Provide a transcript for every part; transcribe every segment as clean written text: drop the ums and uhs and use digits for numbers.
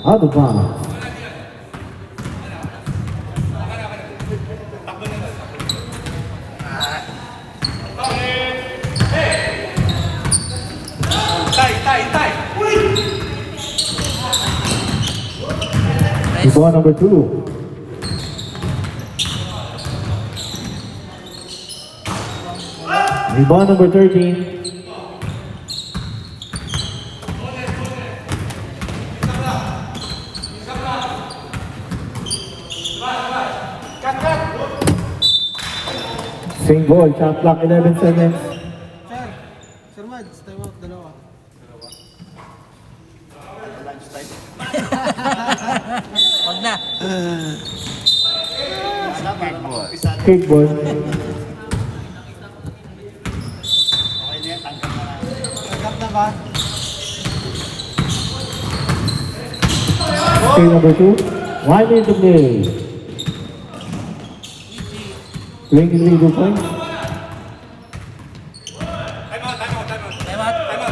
Out of bounds. Ball number 2. Rebound number 13. Same ball, shot clock 11 seconds. Sir Mads, time out, dalawa. Wag na. Kickball. Tangkap na ba? Play number 2. 1 minute to play. 23 points.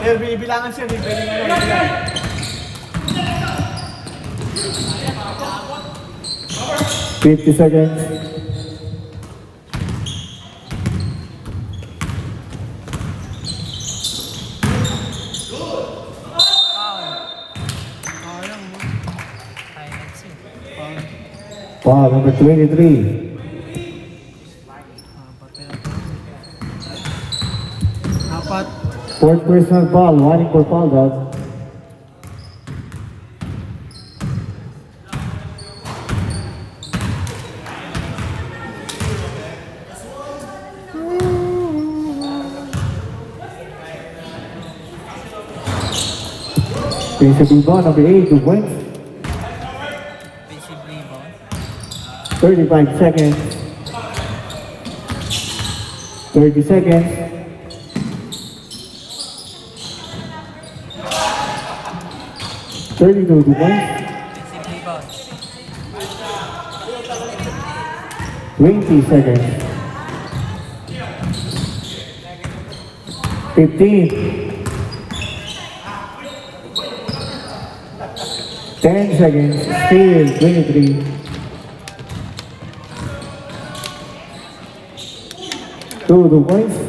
Bibilangan siya, bibilangan. 50 seconds. Sayang mo. Highlights yun. Foul number 23. Apat. Fourth personal foul, warning for foul dog. Offensive rebound number 8 to win. Offensive rebound. 35 seconds. 30 seconds. Thirty-two to win. Offensive rebound. 20 seconds. 15. 10 seconds. Still 23. 2 points.